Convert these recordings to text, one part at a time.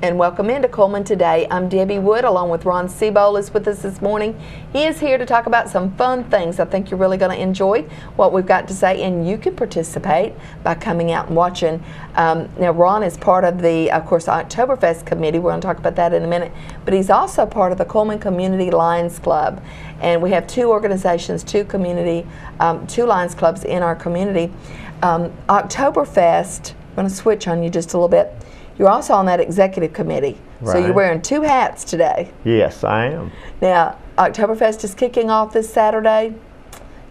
And welcome into Cullman Today. I'm Debbie Wood, along with Ron Seabold is with us this morning. He is here to talk about some fun things I think you're really going to enjoy what we've got to say, and you can participate by coming out and watching. Now, Ron is part of the, of course, Oktoberfest committee. We're going to talk about that in a minute, but he's also part of the Cullman Community Lions Club, and we have two organizations, two Lions Clubs in our community. Oktoberfest, I'm going to switch on you just a little bit. You're also on that executive committee, right. So you're wearing two hats today. Yes, I am. Now, Oktoberfest is kicking off this Saturday.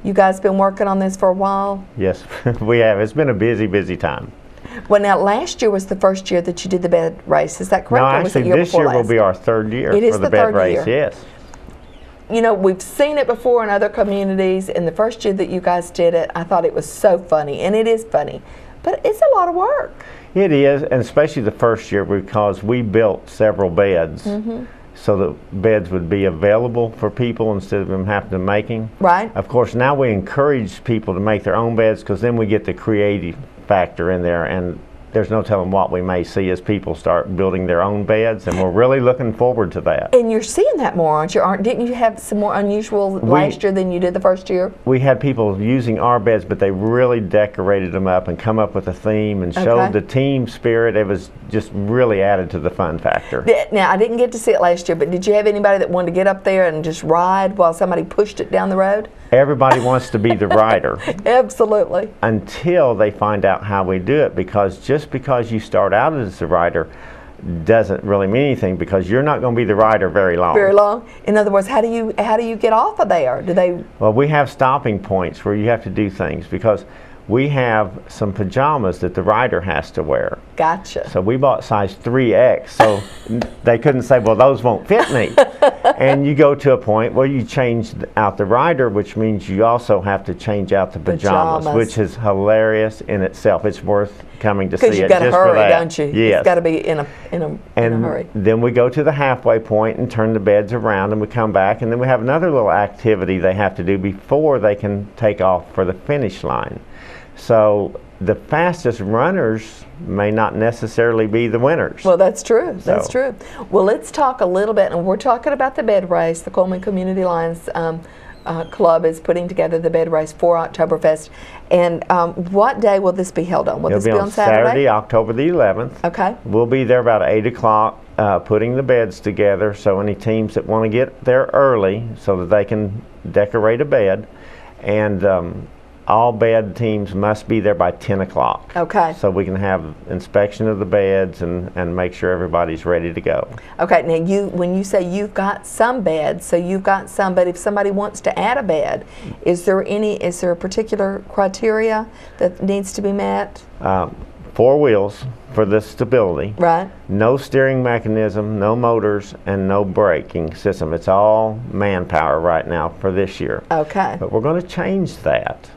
You guys been working on this for a while? Yes, we have. It's been a busy, busy time. Well, now, last year was the first year that you did the bed race. Is that correct? No, actually, this year will be our third year for the bed race, yes. You know, we've seen it before in other communities, and the first year that you guys did it, I thought it was so funny, and it is funny, but it's a lot of work. It is, and especially the first year because we built several beds so that beds would be available for people instead of them having to make them. Right. Of course, now we encourage people to make their own beds because then we get the creative factor in there, and there's no telling what we may see as people start building their own beds, and we're really looking forward to that. And you're seeing that more, aren't you? Didn't you have some more unusual last year than you did the first year? We had people using our beds, but they really decorated them up and come up with a theme and showed the team spirit. It was just really added to the fun factor. Now, I didn't get to see it last year, but did you have anybody that wanted to get up there and just ride while somebody pushed it down the road? Everybody wants to be the rider. Absolutely. Until they find out how we do it, because just because you start out as a rider doesn't really mean anything, because you're not going to be the rider very long. Very long. In other words, how do you get off of there? Do they? Well, we have stopping points where you have to do things, because we have some pajamas that the rider has to wear. Gotcha. So we bought size 3X, so they couldn't say, well, those won't fit me. And you go to a point where you change out the rider, which means you also have to change out the pajamas. Which is hilarious in itself. It's worth coming to see it. Because you've got to hurry, don't you? Yes. It's got to be in a hurry. Then we go to the halfway point and turn the beds around, and we come back, and then we have another little activity they have to do before they can take off for the finish line. So the fastest runners may not necessarily be the winners. Well, that's true. That's true. Well, let's talk a little bit, and we're talking about the bed race. The Cullman Community Lions Club is putting together the bed race for Oktoberfest. And what day will this be held on? Will this be on Saturday, October the 11th. Okay. We'll be there about 8 o'clock putting the beds together, so any teams that want to get there early so that they can decorate a bed. And all bed teams must be there by 10 o'clock. Okay. So we can have inspection of the beds and make sure everybody's ready to go. Okay, now when you say you've got some beds, so you've got some, but if somebody wants to add a bed, is there a particular criteria that needs to be met? 4 wheels for the stability. Right. No steering mechanism, no motors, and no braking system. It's all manpower right now for this year. Okay. But we're going to change that.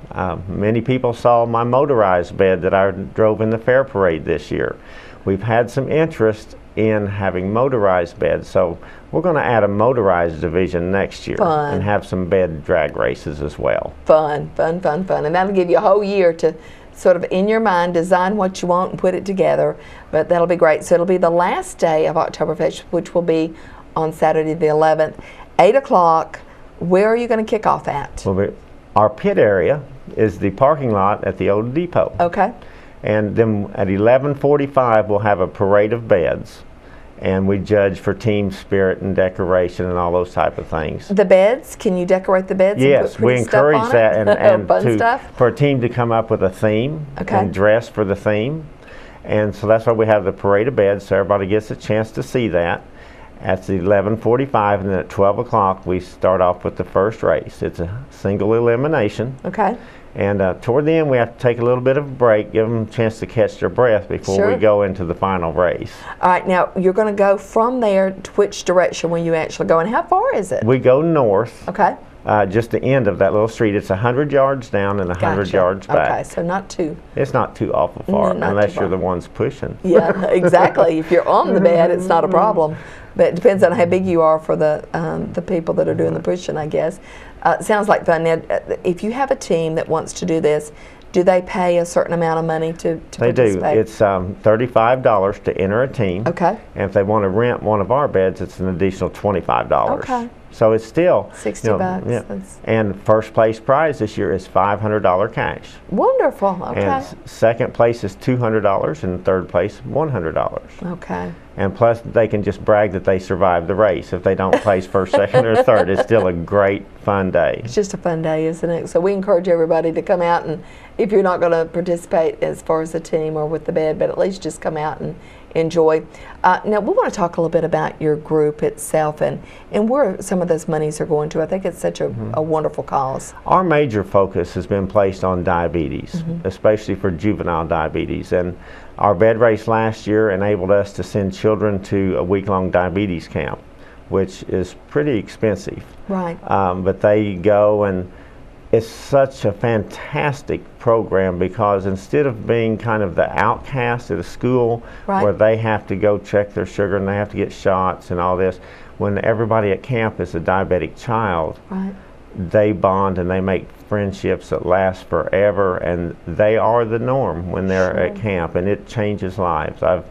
Many people saw my motorized bed that I drove in the fair parade this year. We've had some interest in having motorized beds, so we're going to add a motorized division next year. Fun. And have some bed drag races as well. Fun, fun, fun, fun. And that'll give you a whole year to sort of in your mind design what you want and put it together, but that'll be great. So it'll be the last day of Oktoberfest, which will be on Saturday the 11th, 8 o'clock. Where are you going to kick off at? Well, our pit area is the parking lot at the old depot. Okay. And then at 11:45 we'll have a parade of beds, and we judge for team spirit and decoration and all those type of things. The beds, can you decorate the beds? Yes, and put we encourage that, and fun stuff? For a team to come up with a theme and dress for the theme. And so that's why we have the parade of beds, so everybody gets a chance to see that. At 11:45, and then at 12 o'clock we start off with the first race. It's a single elimination. Okay. And toward the end we have to take a little bit of a break, give them a chance to catch their breath before we go into the final race. All right, now you're going to go from there to which direction when you actually go, and how far is it? We go north. Okay. Just the end of that little street. It's 100 yards down and 100 yards back. Okay, so not too. It's not too awful far, unless you're the ones pushing. Yeah, exactly. If you're on the bed, it's not a problem. But it depends on how big you are for the people that are doing the pushing, I guess. Sounds like fun. Now, if you have a team that wants to do this, Do they pay a certain amount of money to They participate? do. It's $35 to enter a team. Okay. And if they want to rent one of our beds, it's an additional $25. Okay. So it's still $60. Yeah. And first place prize this year is $500 cash. Wonderful. Okay. And second place is $200, and third place $100. Okay. And plus, they can just brag that they survived the race. If they don't place first, second, or third, it's still a great, fun day. It's just a fun day, isn't it? So we encourage everybody to come out, and if you're not going to participate as far as a team or with the bed, but at least just come out and enjoy. Now, we want to talk a little bit about your group itself and where some of those monies are going to. I think it's such a wonderful cause. Our major focus has been placed on diabetes, especially for juvenile diabetes. And our bed race last year enabled us to send children to a week-long diabetes camp, which is pretty expensive. Right. But they go, and it's such a fantastic program because instead of being kind of the outcast at a school where they have to go check their sugar and they have to get shots and all this, when everybody at camp is a diabetic child, they bond and they make friendships that last forever, and they are the norm when they're at camp, and it changes lives. I've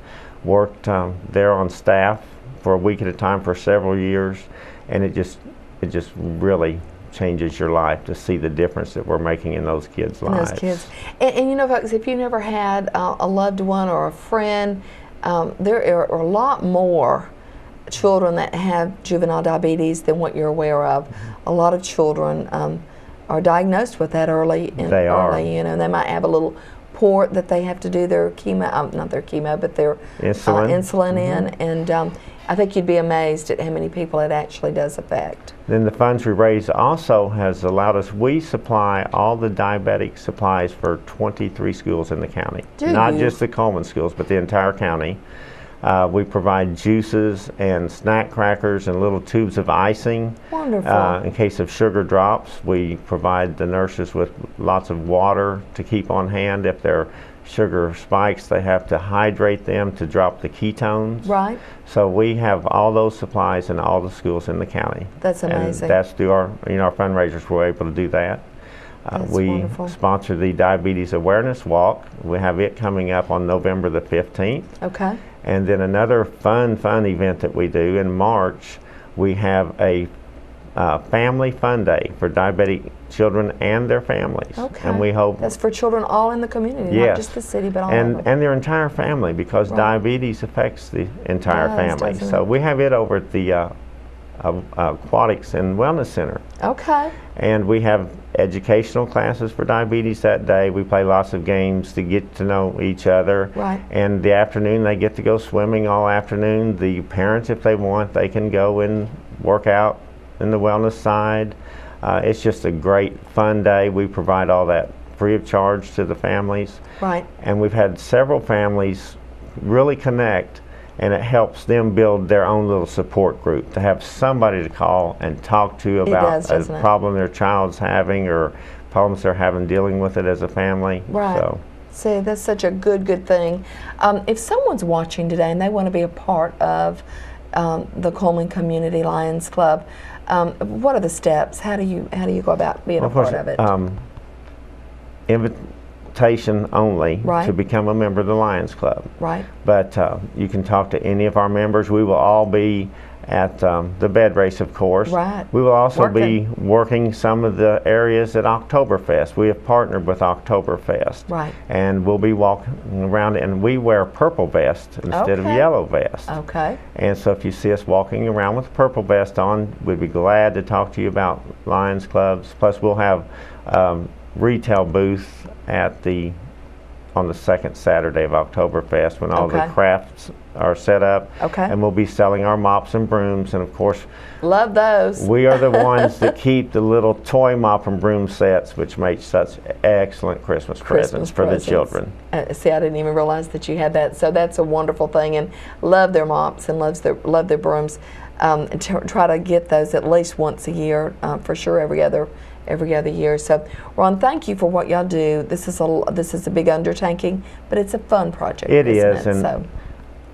worked there on staff for a week at a time for several years, and it just really changes your life to see the difference that we're making in those kids' lives. Those kids. And you know, folks, if you never had a loved one or a friend, there are a lot more children that have juvenile diabetes than what you're aware of. A lot of children are diagnosed with that early. They are. You know, they might have a little port that they have to do their chemo, not their chemo, but their insulin in, and I think you'd be amazed at how many people it actually does affect. Then the funds we raise also has allowed us, we supply all the diabetic supplies for 23 schools in the county. Not just the Cullman schools, but the entire county. We provide juices and snack crackers and little tubes of icing. Wonderful. In case of sugar drops, we provide the nurses with lots of water to keep on hand. If their sugar spikes, they have to hydrate them to drop the ketones. Right. So we have all those supplies in all the schools in the county. That's amazing. And that's through our fundraisers, we're able to do that. We wonderful. sponsor the Diabetes Awareness Walk. We have it coming up on November the 15th. Okay. And then another fun event that we do in March, we have a family fun day for diabetic children and their families. Okay. And we hope that's for children all in the community, not just the city, but all over. And their entire family, because diabetes affects the entire family. So we have it over at the Aquatics and Wellness Center. Okay. And we have educational classes for diabetes that day. We play lots of games to get to know each other. Right. And the afternoon, they get to go swimming all afternoon. The parents, if they want, they can go and work out in the wellness side. It's just a great, fun day. We provide all that free of charge to the families. Right. And we've had several families really connect, and it helps them build their own little support group, to have somebody to call and talk to about a problem their child's having or problems they're having dealing with it as a family. Right. So. See, that's such a good thing. If someone's watching today and they want to be a part of the Cullman Community Lions Club, what are the steps? How do you go about being a part of it? Invitation only to become a member of the Lions Club. Right. But you can talk to any of our members. We will all be at the bed race, of course. Right. We will also be working some of the areas at Oktoberfest. We have partnered with Oktoberfest. Right. And we'll be walking around, and we wear purple vest instead of yellow vest. Okay. And so if you see us walking around with purple vest on, we'd be glad to talk to you about Lions Clubs. Plus, we'll have retail booth on the second Saturday of Oktoberfest when all the crafts are set up. Okay. And we'll be selling our mops and brooms, and of course, love those. We are the ones that keep the little toy mop and broom sets, which make such excellent Christmas presents for the children. See, I didn't even realize that you had that, so that's a wonderful thing, and love their mops and love their brooms. And try to get those at least once a year, for sure every other year. So, Ron, thank you for what y'all do. This is a big undertaking, but it's a fun project. It is, and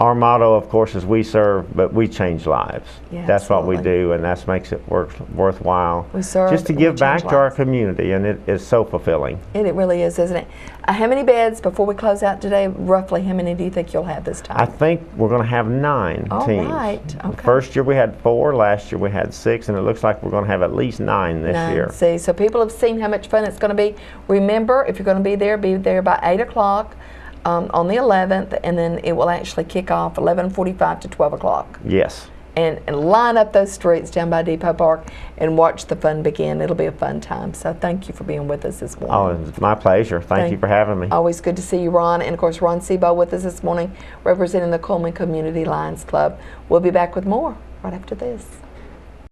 Our motto, of course, is we serve, but we change lives. Yeah, that's absolutely. what we do, and that makes it worthwhile. We serve just to and give we back change to our lives. community, and it is so fulfilling. And it really is, isn't it? How many beds, before we close out today, roughly how many do you think you'll have this time? I think we're going to have 9 All teams. right. Okay. First year we had 4, last year we had 6, and it looks like we're going to have at least 9 this year. See, so people have seen how much fun it's going to be. Remember, if you're going to be there by 8 o'clock on the 11th, and then it will actually kick off 11:45 to 12 o'clock. Yes. And line up those streets down by Depot Park and watch the fun begin. It'll be a fun time. So thank you for being with us this morning. Oh, it's my pleasure. Thank you for having me. Always good to see you, Ron. And of course, Ron Sebo with us this morning, representing the Cullman Community Lions Club. We'll be back with more right after this.